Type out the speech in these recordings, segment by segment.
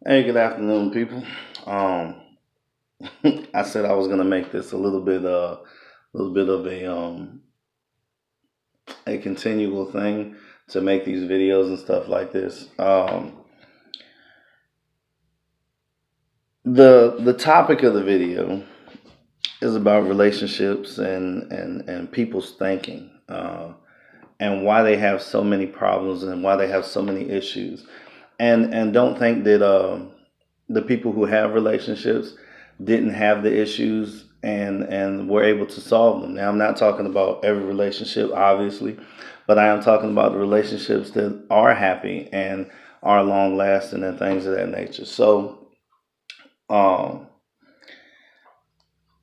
Hey, good afternoon, people. Um, I said I was gonna make this a little bit of a continual thing to make these videos and stuff like this. The topic of the video is about relationships and people's thinking, and why they have so many problems and why they have so many issues. And don't think that the people who have relationships didn't have the issues and were able to solve them. Now, I'm not talking about every relationship, obviously, but I am talking about the relationships that are happy and are long lasting and things of that nature. So, um,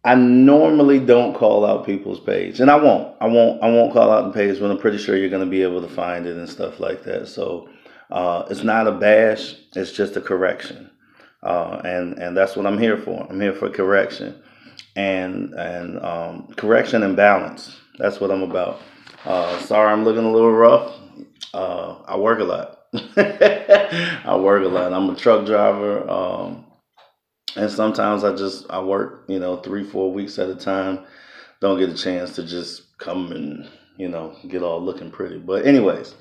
I normally don't call out people's page, and I won't. I won't call out the page when I'm pretty sure you're going to be able to find it and stuff like that. So, it's not a bash. It's just a correction, and that's what I'm here for. I'm here for correction and correction and balance. That's what I'm about. Sorry, I'm looking a little rough. I work a lot. I work a lot. I'm a truck driver. And sometimes I work, 3, 4 weeks at a time. Don't get a chance to just come and get all looking pretty. But anyways,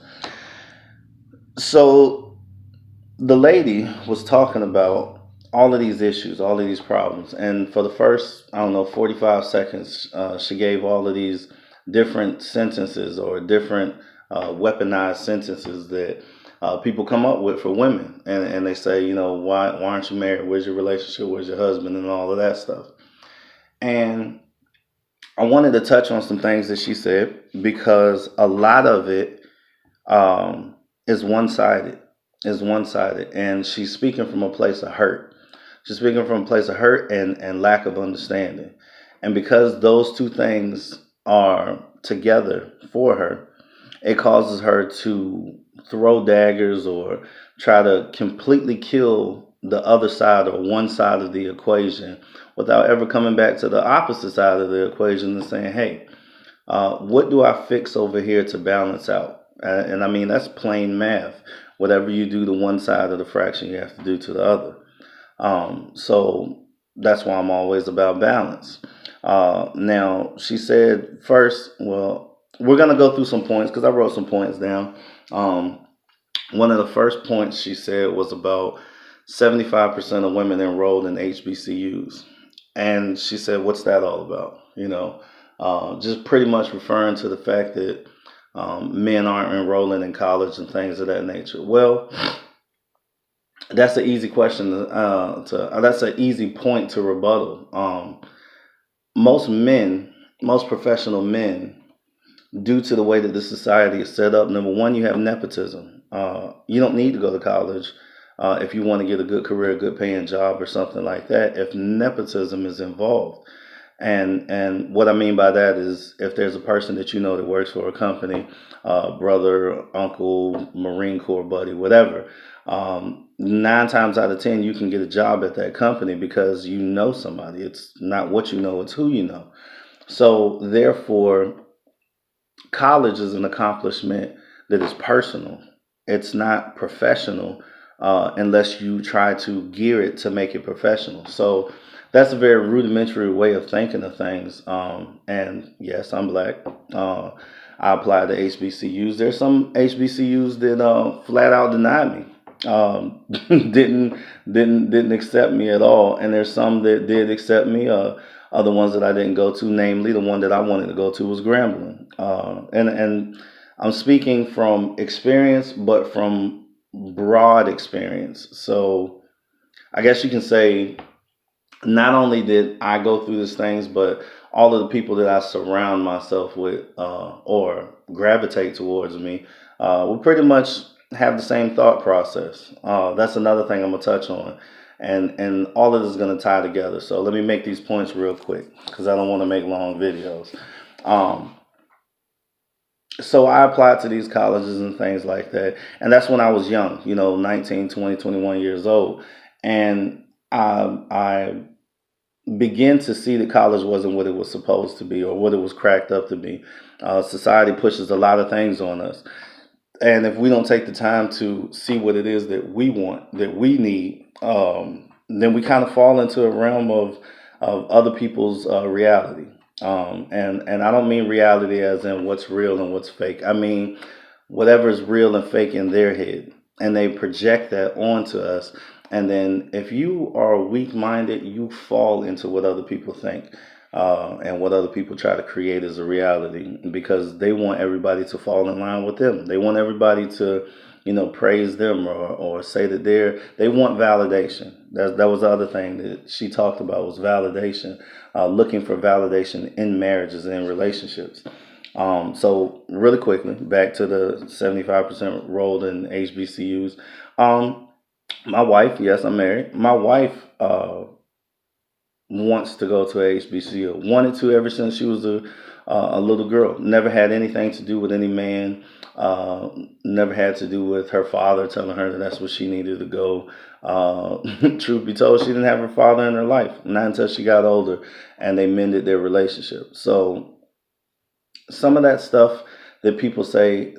so the lady was talking about all of these issues, all of these problems, and for the first, I don't know, 45 seconds, she gave all of these different sentences or different weaponized sentences that people come up with for women, and they say, why aren't you married? Where's your relationship? Where's your husband? And all of that stuff. And I wanted to touch on some things that she said because a lot of it is one sided. Is one sided, and she's speaking from a place of hurt. She's speaking from a place of hurt and lack of understanding. And because those two things are together for her, it causes her to throw daggers or try to completely kill the other side or one side of the equation without ever coming back to the opposite side of the equation and saying, hey, what do I fix over here to balance out? And I mean, that's plain math. Whatever you do to one side of the fraction, you have to do to the other. So that's why I'm always about balance. Now, she said first, well, we're going to go through some points because I wrote some points down. Um, One of the first points she said was about 75% of women enrolled in HBCUs. And she said, what's that all about? Just pretty much referring to the fact that men aren't enrolling in college and things of that nature. Well, that's an easy question that's an easy point to rebuttal. Most men, most professional men, due to the way that the society is set up, number one, you have nepotism. You don't need to go to college if you want to get a good career, a good paying job, or something like that. If nepotism is involved, and what I mean by that is if there's a person that you know that works for a company, brother, uncle, Marine Corps buddy, whatever. 9 times out of 10, you can get a job at that company because you know somebody. It's not what you know; it's who you know. So therefore, college is an accomplishment that is personal. It's not professional unless you try to gear it to make it professional. So that's a very rudimentary way of thinking of things. And yes, I'm black. I applied to HBCUs. There's some HBCUs that flat out denied me. Didn't didn't accept me at all, and there's some that did accept me. Other ones that I didn't go to, namely the one that I wanted to go to was Grambling. And I'm speaking from experience, but from broad experience. So I guess you can say not only did I go through these things, but all of the people that I surround myself with or gravitate towards me will pretty much have the same thought process. That's another thing I'm gonna touch on, and all of this is gonna tie together. So let me make these points real quick because I don't want to make long videos. Um, so I applied to these colleges and things like that, and that's when I was young, 19, 20, 21 years old, and I begin to see that college wasn't what it was supposed to be or what it was cracked up to be. Society pushes a lot of things on us. And if we don't take the time to see what it is that we want, that we need, then we kind of fall into a realm of other people's reality. And I don't mean reality as in what's real and what's fake. I mean whatever is real and fake in their head, and they project that onto us. And then if you are weak minded, you fall into what other people think, and what other people try to create as a reality, because they want everybody to fall in line with them. They want everybody to, praise them, or say that they want validation. That was the other thing that she talked about, was validation, looking for validation in marriages and in relationships. So really quickly, back to the 75% role in HBCUs. Um, my wife, yes, I'm married. My wife wants to go to a HBCU. Wanted to ever since she was a little girl. Never had anything to do with any man. Never had to do with her father telling her that that's what she needed to go. Truth be told, she didn't have her father in her life, not until she got older, and they mended their relationship. So some of that stuff that people say,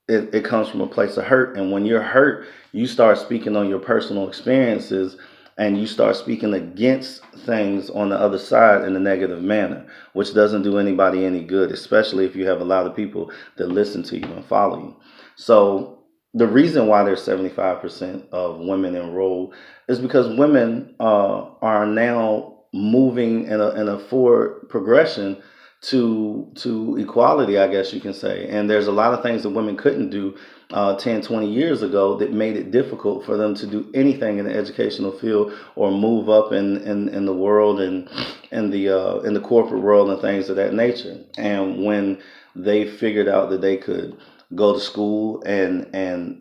it comes from a place of hurt. And when you're hurt, you start speaking on your personal experiences, and you start speaking against things on the other side in a negative manner, which doesn't do anybody any good, especially if you have a lot of people that listen to you and follow you. So the reason why there's 75% of women enrolled is because women are now moving in a forward progression to equality, I guess you can say. And there's a lot of things that women couldn't do 10, 20 years ago that made it difficult for them to do anything in the educational field, or move up in the world, and in the corporate world and things of that nature. And when they figured out that they could go to school, and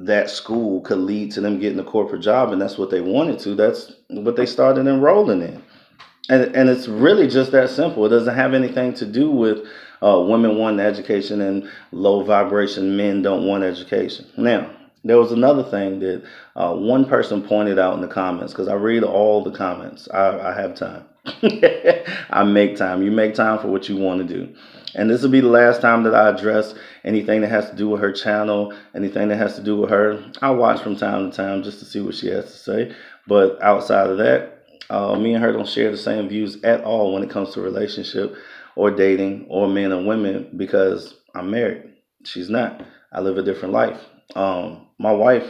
that school could lead to them getting a corporate job, and that's what they wanted to, that's what they started enrolling in. And it's really just that simple. It doesn't have anything to do with women wanting education and low vibration men don't want education. Now, there was another thing that one person pointed out in the comments, because I read all the comments. I have time. I make time. You make time for what you want to do. And this will be the last time that I address anything that has to do with her channel, anything that has to do with her. I watch from time to time just to see what she has to say. But outside of that, me and her don't share the same views at all when it comes to relationship or dating or men and women, because I'm married. She's not. I live a different life. My wife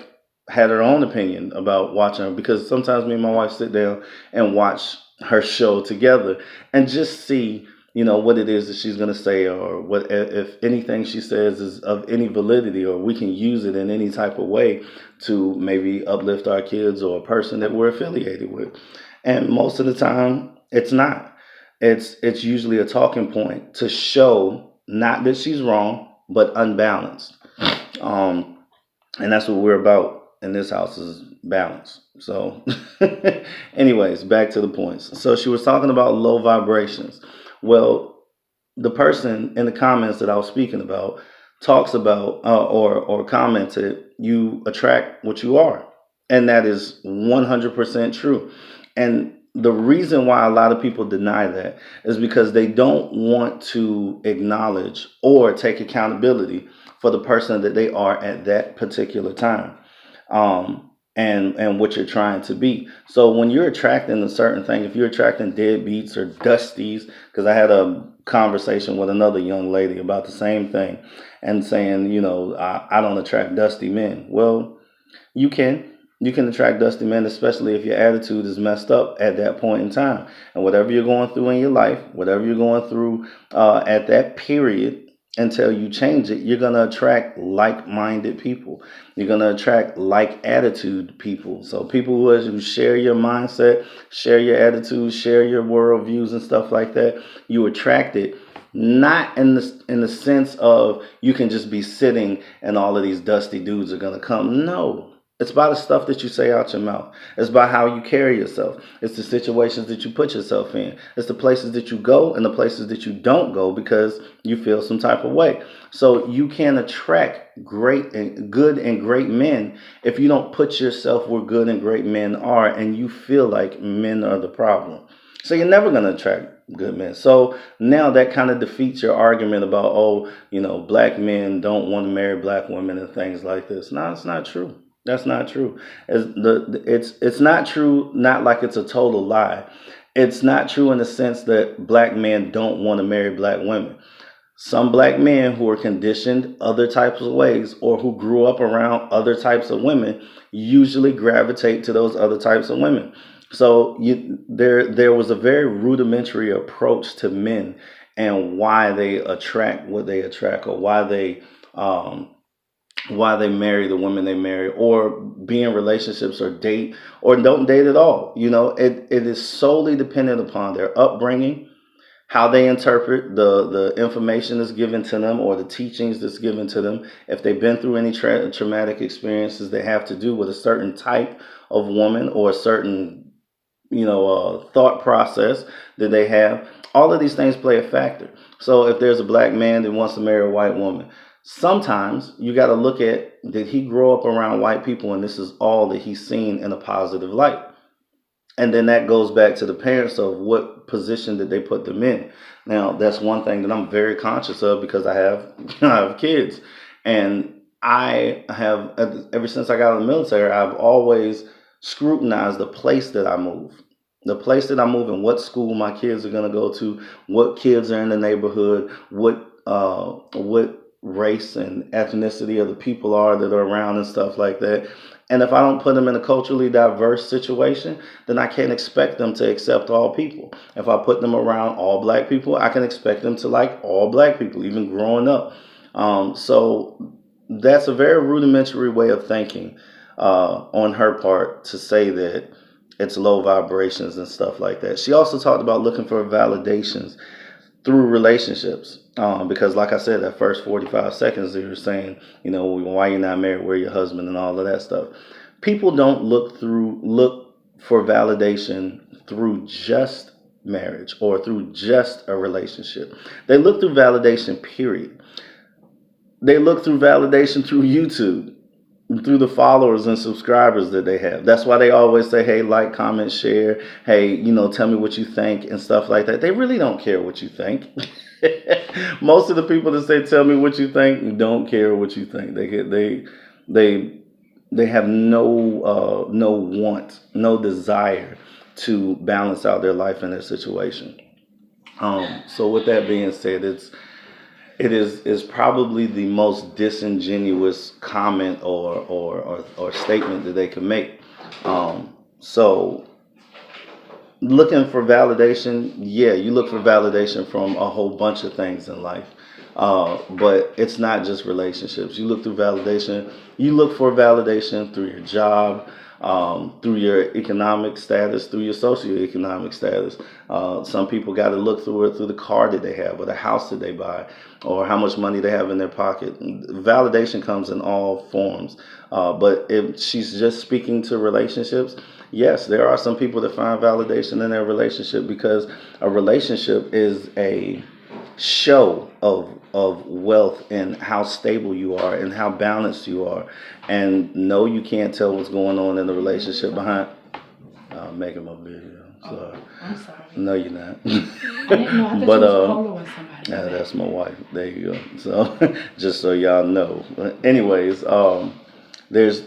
had her own opinion about watching her, because sometimes me and my wife sit down and watch her show together and just see, what it is that she's going to say, or what if anything she says is of any validity, or we can use it in any type of way to maybe uplift our kids or a person that we're affiliated with. And most of the time, it's not. It's usually a talking point to show not that she's wrong, but unbalanced. Um, and that's what we're about in this house, is balance. So, anyways, back to the points. So she was talking about low vibrations. Well, the person in the comments that I was speaking about talks about, or commented, you attract what you are, and that is 100% true. And the reason why a lot of people deny that is because they don't want to acknowledge or take accountability for the person that they are at that particular time, and what you're trying to be. So when you're attracting a certain thing, if you're attracting deadbeats or dusties, because I had a conversation with another young lady about the same thing, and saying, I don't attract dusty men. Well, you can. You can attract dusty men, especially if your attitude is messed up at that point in time. And whatever you're going through in your life, whatever you're going through at that period, until you change it, you're going to attract like-minded people. You're going to attract like attitude people. So people who share your mindset, share your attitude, share your worldviews and stuff like that, you attract it. Not in the sense of you can just be sitting and all of these dusty dudes are going to come. No. It's by the stuff that you say out your mouth. It's by how you carry yourself. It's the situations that you put yourself in. It's the places that you go and the places that you don't go because you feel some type of way. So you can attract great and good and great men if you don't put yourself where good and great men are, and you feel like men are the problem. So you're never going to attract good men. So now that kind of defeats your argument about, oh, black men don't want to marry black women and things like this. No, it's not true. That's not true. It's not true. Not like it's a total lie. It's not true in the sense that black men don't want to marry black women. Some black men who are conditioned other types of ways or who grew up around other types of women usually gravitate to those other types of women. So there was a very rudimentary approach to men and why they attract what they attract, or um, why they marry the women they marry, or be in relationships, or date, or don't date at all. It is solely dependent upon their upbringing, how they interpret the information that's given to them, or the teachings that's given to them. If they've been through any traumatic experiences that have to do with a certain type of woman, or a certain thought process that they have, all of these things play a factor. So if there's a black man that wants to marry a white woman, sometimes you got to look at, did he grow up around white people and this is all that he's seen in a positive light? And then that goes back to the parents of what position did they put them in. Now, that's one thing that I'm very conscious of, because I have I have kids, and I have, ever since I got out of the military, I've always scrutinized the place that I move. The place that I move, and what school my kids are going to go to, what kids are in the neighborhood, what race and ethnicity of the people are that are around and stuff like that. And if I don't put them in a culturally diverse situation, then I can't expect them to accept all people. If I put them around all black people, I can expect them to like all black people, even growing up. So that's a very rudimentary way of thinking on her part, to say that it's low vibrations and stuff like that. She also talked about looking for validations through relationships. Because like I said, that first 45 seconds they were saying, why you're not married, where your husband, and all of that stuff. People don't look for validation through just marriage or through just a relationship. They look through validation, period. They look through validation through YouTube, through the followers and subscribers that they have. That's why they always say, hey, like, comment, share. Hey, tell me what you think and stuff like that. They really don't care what you think. Most of the people that say, tell me what you think, don't care what you think. They have no want, no desire to balance out their life and their situation. So with that being said, it is probably the most disingenuous comment or statement that they can make. So looking for validation, yeah, you look for validation from a whole bunch of things in life. But it's not just relationships. You look through validation. You look for validation through your job, through your economic status, through your socioeconomic status. Some people got to look through it through the car that they have, or the house that they buy, or how much money they have in their pocket. Validation comes in all forms. But if she's just speaking to relationships, yes, there are some people that find validation in their relationship, because a relationship is a show of wealth and how stable you are and how balanced you are. And no, you can't tell what's going on in the relationship behind. Making my video. So I'm sorry. no, you're not. I didn't know. I thought But you was following somebody. yeah, that's my wife. There you go. So just so y'all know. Anyways, there's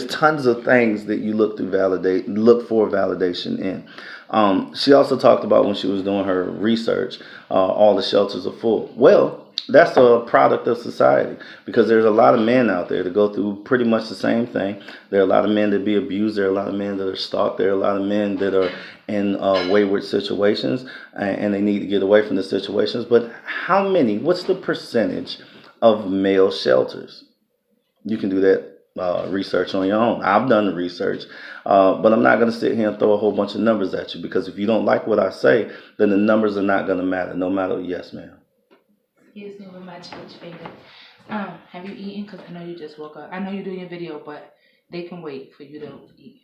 tons of things that you look for validation in. She also talked about, when she was doing her research, all the shelters are full. Well, that's a product of society, because there's a lot of men out there that go through pretty much the same thing. There are a lot of men that be abused. There are a lot of men that are stalked. There are a lot of men that are in wayward situations, and they need to get away from the situations. But what's the percentage of male shelters? You can do that research on your own. I've done the research, but I'm not going to sit here and throw a whole bunch of numbers at you, because if you don't like what I say, then the numbers are not going to matter, no matter. Yes, ma'am. Excuse me with my church finger. Have you eaten? Because I know you just woke up. I know you're doing your video, but they can wait for you to eat.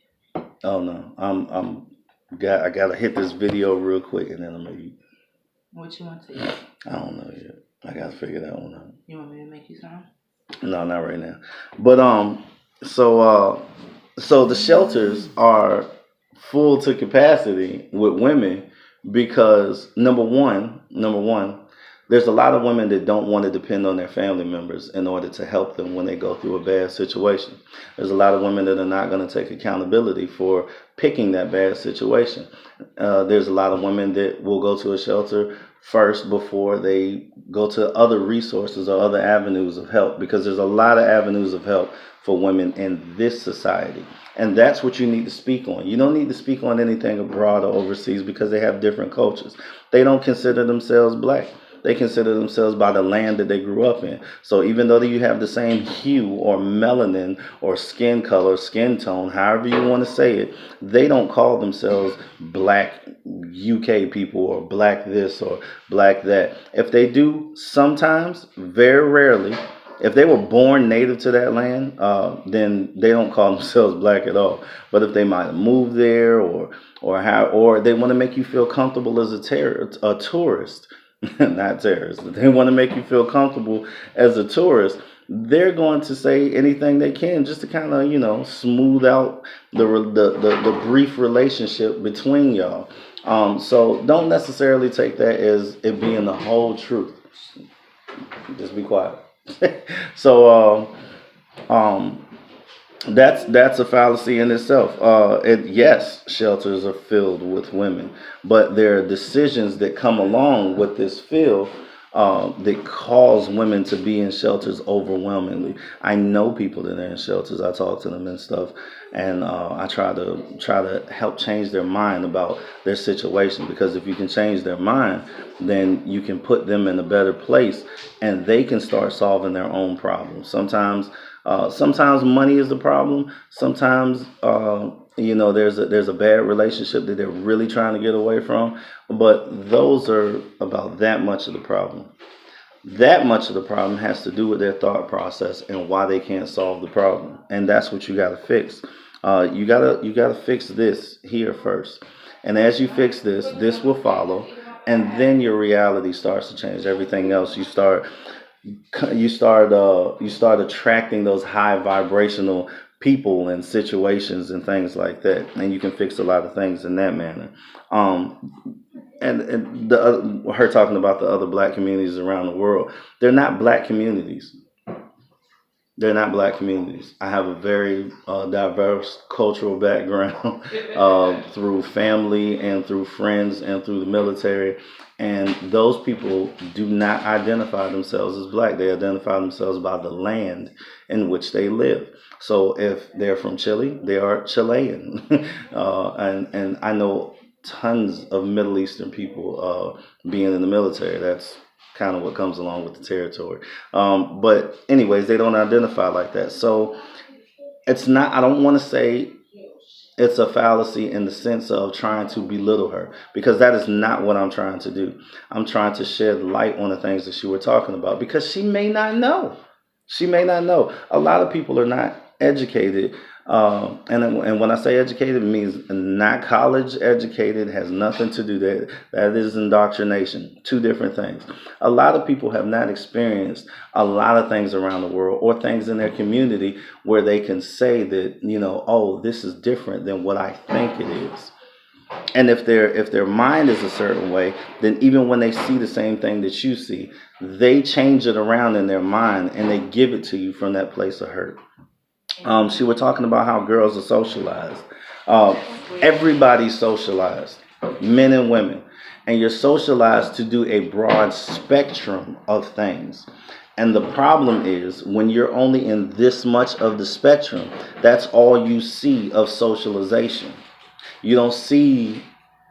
Oh no, I gotta hit this video real quick, and then I'm gonna eat. What you want to eat? I don't know yet. I gotta figure that one out. You want me to make you some? No, not right now. But so the shelters are full to capacity with women because number one, there's a lot of women that don't want to depend on their family members in order to help them when they go through a bad situation. There's a lot of women that are not going to take accountability for picking that bad situation. There's a lot of women that will go to a shelter first before they go to other resources or other avenues of help because there's a lot of avenues of help for women in this society. And that's what you need to speak on. You don't need to speak on anything abroad or overseas because they have different cultures. They don't consider themselves black. They consider themselves by the land that they grew up in. So even though you have the same hue or melanin or skin color, skin tone, however you want to say it, they don't call themselves black UK people or black this or black that. If they do, sometimes, very rarely, if they were born native to that land, then they don't call themselves black at all. But if they might have moved there, or they want to make you feel comfortable as a tourist, not terrorist, but they want to make you feel comfortable as a tourist, they're going to say anything they can just to kind of smooth out the brief relationship between y'all. So don't necessarily take that as it being the whole truth. Just be quiet. So um, that's a fallacy in itself. Yes, shelters are filled with women, but there are decisions that come along with this field that cause women to be in shelters overwhelmingly. I know people that are in shelters. I talk to them and stuff, and I try to help change their mind about their situation because if you can change their mind, then you can put them in a better place, and they can start solving their own problems. Sometimes money is the problem. Sometimes there's a bad relationship that they're really trying to get away from. But those are about that much of the problem. That much of the problem has to do with their thought process and why they can't solve the problem, and that's what you got to fix. You gotta fix this here first, and as you fix this, this will follow, and then your reality starts to change. Everything else you start attracting those high vibrational people and situations and things like that, and you can fix a lot of things in that manner. Um and, and her talking about the other black communities around the world, they're not black communities. They're not black communities. I have a very diverse cultural background through family and through friends and through the military. And those people do not identify themselves as black. They identify themselves by the land in which they live. So if they're from Chile, they are Chilean. And I know tons of Middle Eastern people being in the military. That's kind of what comes along with the territory. But anyways, they don't identify like that. So it's not. I don't want to say it's a fallacy in the sense of trying to belittle her because that is not what I'm trying to do. I'm trying to shed light on the things that she were talking about because she may not know. She may not know. A lot of people are not educated. And when I say educated, it means not college educated, has nothing to do that is indoctrination. Two different things. A lot of people have not experienced a lot of things around the world or things in their community where they can say that, oh, this is different than what I think it is. And if their mind is a certain way, then even when they see the same thing that you see, they change it around in their mind and they give it to you from that place of hurt. She was talking about how girls are socialized. Uh, Everybody's socialized, men and women, and you're socialized to do a broad spectrum of things. And the problem is when you're only in this much of the spectrum, that's all you see of socialization. You don't see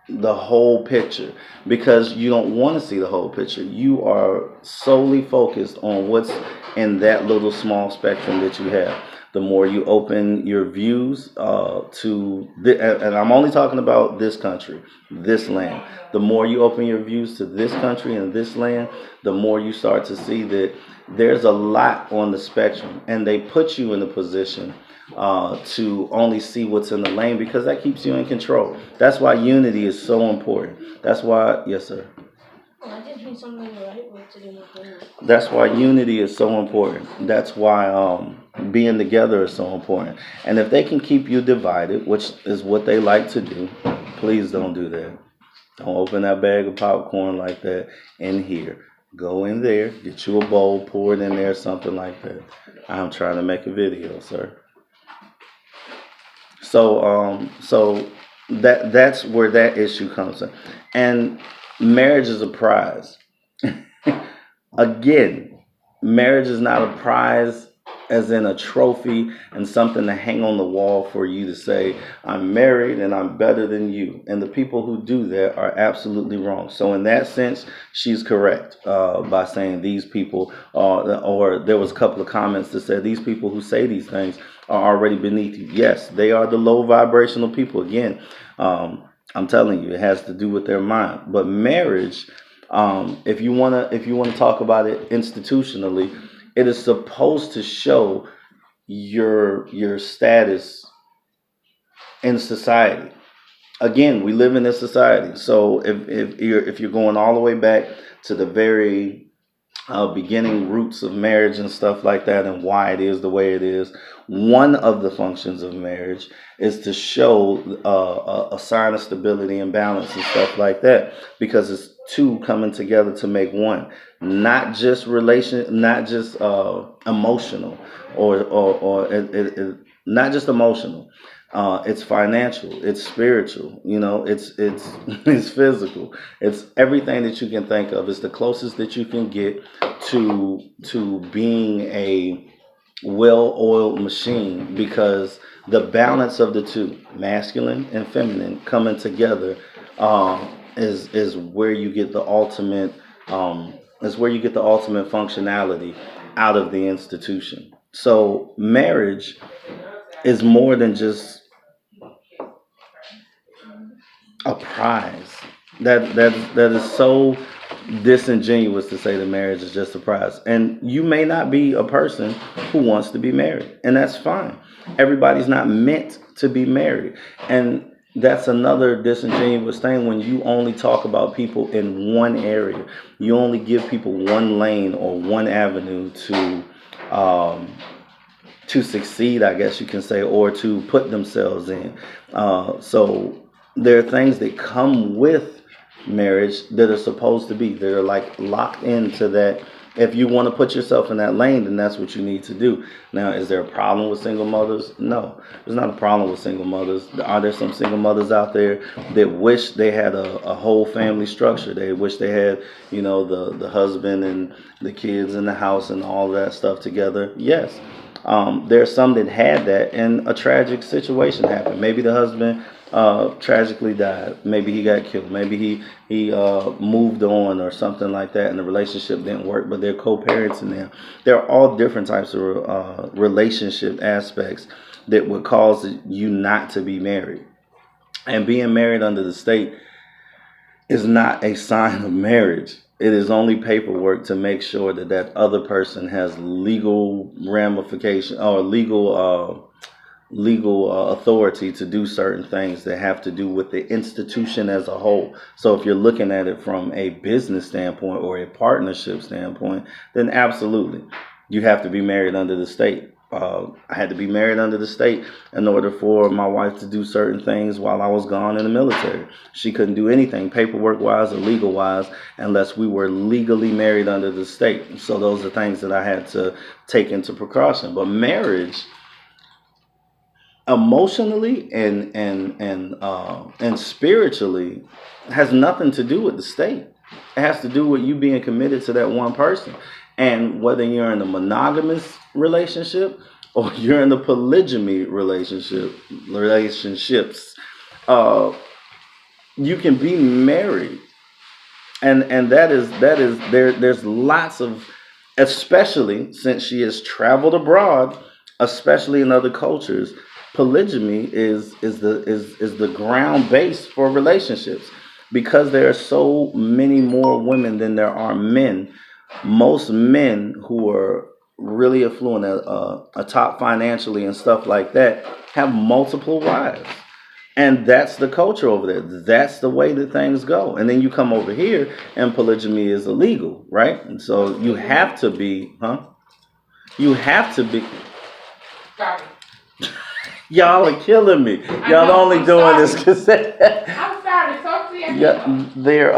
the whole picture because you don't want to see the whole picture. You are solely focused on what's in that little small spectrum that you have. The more you open your views and I'm only talking about this country, this land. The more you open your views to this country and this land, the more you start to see that there's a lot on the spectrum, and they put you in a position to only see what's in the lane because that keeps you in control. That's why unity is so important. That's why, yes, sir. I didn't something right. That's why unity is so important. That's why Being together is so important. And if they can keep you divided, which is what they like to do, please don't do that. Don't open that bag of popcorn like that in here. Go in there, get you a bowl, pour it in there, something like that. I'm trying to make a video, sir. So that's where that issue comes in. And marriage is a prize. Again, marriage is not a prize as in a trophy and something to hang on the wall for you to say, I'm married and I'm better than you. And the people who do that are absolutely wrong. So, in that sense, she's correct by saying these people, or there was a couple of comments that said these people who say these things are already beneath you. Yes, they are the low vibrational people. Again, I'm telling you, it has to do with their mind. But marriage, if you wanna talk about it institutionally, it is supposed to show your status in society. Again, we live in this society, so if you're going all the way back to the very beginning roots of marriage and stuff like that, and why it is the way it is. One of the functions of marriage is to show a sign of stability and balance and stuff like that, because it's two coming together to make one, not just emotional, or not just emotional. It's financial, it's spiritual, it's it's physical, it's everything that you can think of. It's the closest that you can get to being a well-oiled machine, because the balance of the two, masculine and feminine, coming together, is where you get the ultimate functionality out of the institution. So marriage is more than just a prize. That is so disingenuous to say that marriage is just a prize. And you may not be a person who wants to be married, and that's fine. Everybody's not meant to be married, and that's another disingenuous thing when you only talk about people in one area. You only give people one lane or one avenue um, to succeed, I guess you can say, or to put themselves in. So there are things that come with marriage that are supposed to be. They're like locked into that. If you want to put yourself in that lane, then that's what you need to do. Now, is there a problem with single mothers? No, there's not a problem with single mothers. Are there some single mothers out there that wish they had a whole family structure? They wish they had, the husband and the kids in the house and all that stuff together? Yes. There's some that had that, and a tragic situation happened. Maybe the husband tragically died. Maybe he got killed. Maybe he moved on or something like that, and the relationship didn't work. But they're co-parenting now. There are all different types of relationship aspects that would cause you not to be married. And being married under the state is not a sign of marriage. It is only paperwork to make sure that that other person has legal ramification, or legal authority to do certain things that have to do with the institution as a whole. So if you're looking at it from a business standpoint or a partnership standpoint, then absolutely, you have to be married under the state. I had to be married under the state in order for my wife to do certain things while I was gone in the military. She couldn't do anything paperwork wise or legal wise unless we were legally married under the state. So those are things that I had to take into precaution. But marriage, emotionally and spiritually, has nothing to do with the state. It has to do with you being committed to that one person, and whether you're in a monogamous relationship or you're in a polygamy relationships, uh, you can be married, and that is there's lots of, especially since she has traveled abroad, especially in other cultures, polygamy is the ground base for relationships, because there are so many more women than there are men. Most men who are really affluent, atop financially and stuff like that, have multiple wives. And that's the culture over there. That's the way that things go. And then you come over here and polygamy is illegal, right? And so you have to be, huh? You have to be. Sorry. Y'all are killing me. I Y'all know. only I'm doing sorry. this because I'm sorry. Talk to your yeah, they're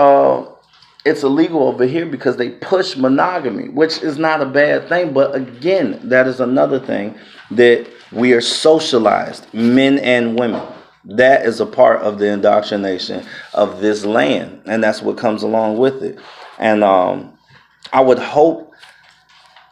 it's illegal over here because they push monogamy, which is not a bad thing. But again, that is another thing that we are socialized, men and women. That is a part of the indoctrination of this land, and that's what comes along with it. And I would hope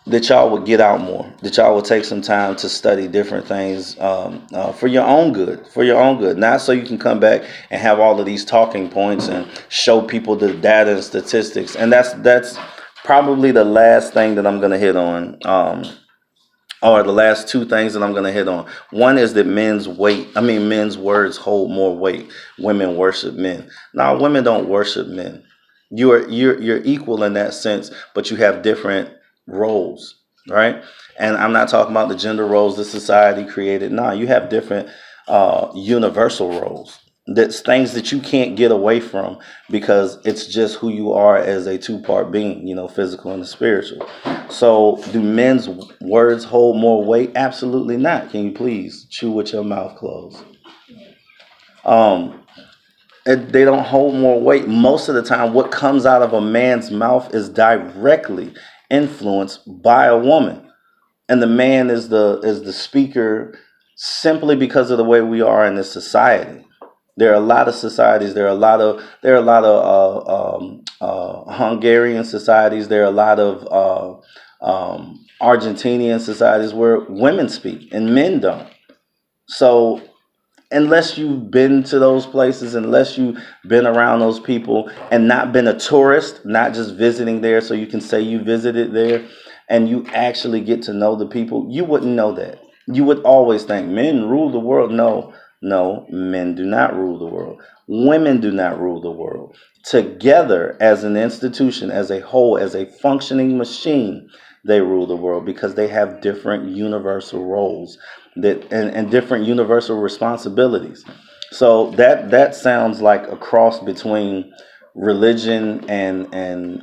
that y'all would get out more, that y'all would take some time to study different things for your own good, not so you can come back and have all of these talking points and show people the data and statistics. And that's probably the last thing that I'm going to hit on. Or the last two things that I'm going to hit on. One is that men's words hold more weight. Women worship men. Now, women don't worship men. You're equal in that sense, but you have different roles, right? And I'm not talking about the gender roles that society created. No, you have different universal roles. That's things that you can't get away from because it's just who you are as a two-part being, physical and spiritual. So, do men's words hold more weight? Absolutely not. Can you please chew with your mouth closed? Um, they don't hold more weight. Most of the time, what comes out of a man's mouth is directly influenced by a woman, and the man is the speaker simply because of the way we are in this society. There are a lot of societies. There are a lot of Hungarian societies. There are a lot of Argentinian societies where women speak and men don't. So unless you've been to those places, unless you've been around those people and not been a tourist, not just visiting there so you can say you visited there, and you actually get to know the people, you wouldn't know that. You would always think men rule the world. No, no, men do not rule the world. Women do not rule the world. Together as an institution, as a whole, as a functioning machine, they rule the world because they have different universal roles and different universal responsibilities. So that sounds like a cross between religion and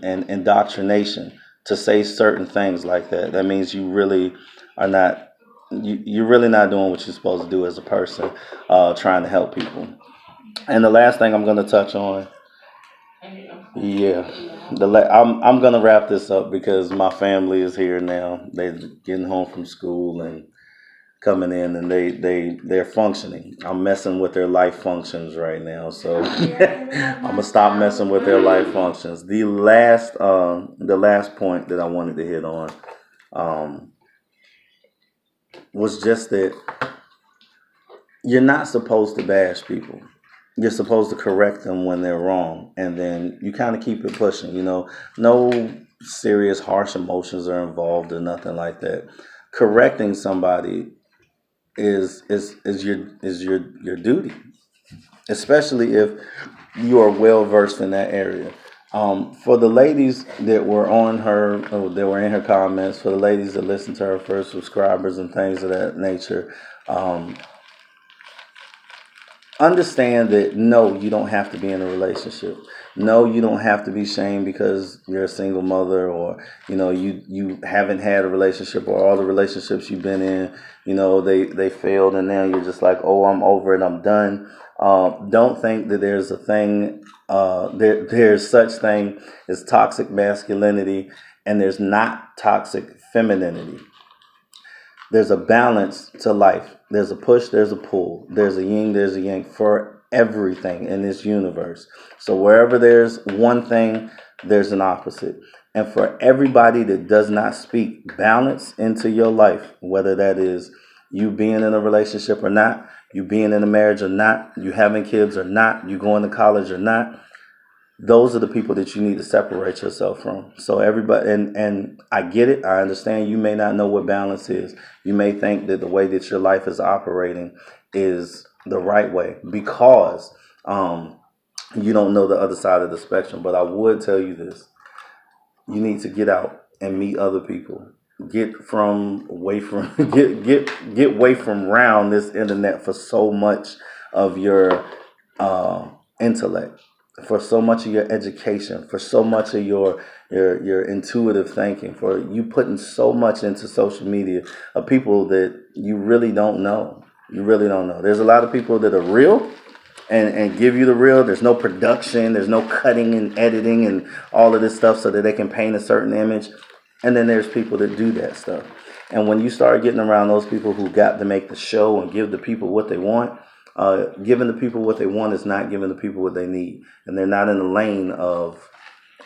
indoctrination to say certain things like that. That means you really are not you're really not doing what you're supposed to do as a person, trying to help people. And the last thing I'm going to touch on, yeah, I'm going to wrap this up because my family is here now. They're getting home from school and coming in, and they're functioning. I'm messing with their life functions right now, so I'm gonna stop messing with their life functions. The last point that I wanted to hit on um, was just that you're not supposed to bash people. You're supposed to correct them when they're wrong, and then you kind of keep it pushing. No serious harsh emotions are involved or nothing like that. Correcting somebody is your duty, especially if you are well versed in that area. For the ladies that were on her, or that were in her comments, for the ladies that listened to her first, subscribers and things of that nature, um, understand that no, you don't have to be in a relationship. No, you don't have to be shamed because you're a single mother, or you haven't had a relationship, or all the relationships you've been in, they failed, and now you're just like, oh, I'm over it, I'm done. Don't think that there's a thing. There's such thing as toxic masculinity, and there's not toxic femininity. There's a balance to life. There's a push, there's a pull. There's a yin, there's a yang for everything in this universe. So wherever there's one thing, there's an opposite. And for everybody that does not speak balance into your life, whether that is you being in a relationship or not, you being in a marriage or not, you having kids or not, you going to college or not, those are the people that you need to separate yourself from. So everybody, and I get it, I understand you may not know what balance is. You may think that the way that your life is operating is the right way because you don't know the other side of the spectrum. But I would tell you this: you need to get out and meet other people. Get from away from get away from around this internet for so much of your intellect, for so much of your education, for so much of your intuitive thinking, for you putting so much into social media of people that you really don't know. You really don't know. There's a lot of people that are real and give you the real. There's no production, there's no cutting and editing and all of this stuff so that they can paint a certain image. And then there's people that do that stuff. And when you start getting around those people who got to make the show and give the people what they want, giving the people what they want is not giving the people what they need. And they're not in the lane of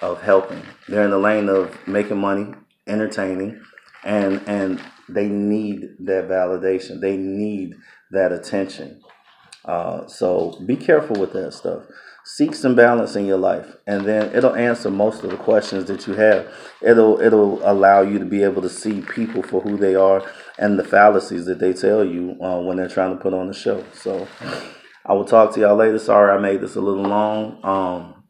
helping. They're in the lane of making money, entertaining, and they need that validation. They need that attention. So be careful with that stuff. Seek some balance in your life, and then it'll answer most of the questions that you have. It'll allow you to be able to see people for who they are and the fallacies that they tell you when they're trying to put on the show. So I will talk to y'all later. Sorry I made this a little long.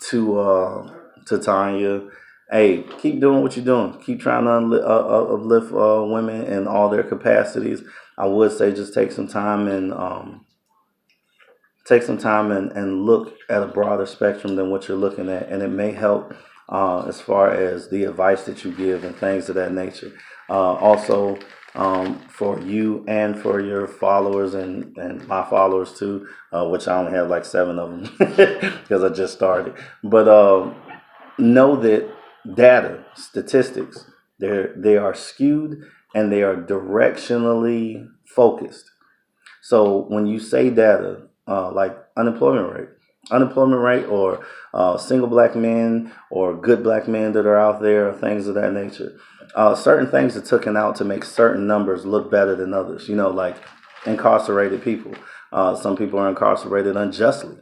To Tonya, hey, keep doing what you're doing. Keep trying to uplift women in all their capacities. I would say just take some time and look at a broader spectrum than what you're looking at, and it may help as far as the advice that you give and things of that nature. Also, for you and for your followers and my followers too, which I only have like 7 of them because I just started. But know that data, statistics, they are skewed and they are directionally focused. So when you say data, like unemployment rate, or single black men or good black men that are out there, things of that nature, certain things are taken out to make certain numbers look better than others. You know, like incarcerated people. Some people are incarcerated unjustly.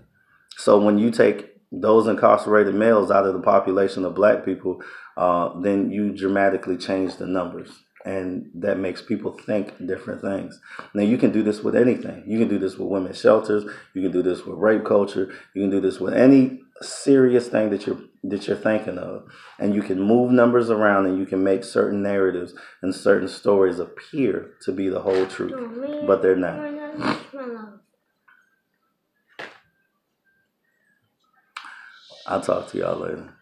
So when you take those incarcerated males out of the population of black people, then you dramatically change the numbers. And that makes people think different things. Now, you can do this with anything. You can do this with women's shelters. You can do this with rape culture. You can do this with any serious thing that you're thinking of. And you can move numbers around, and you can make certain narratives and certain stories appear to be the whole truth, but they're not. I'll talk to y'all later.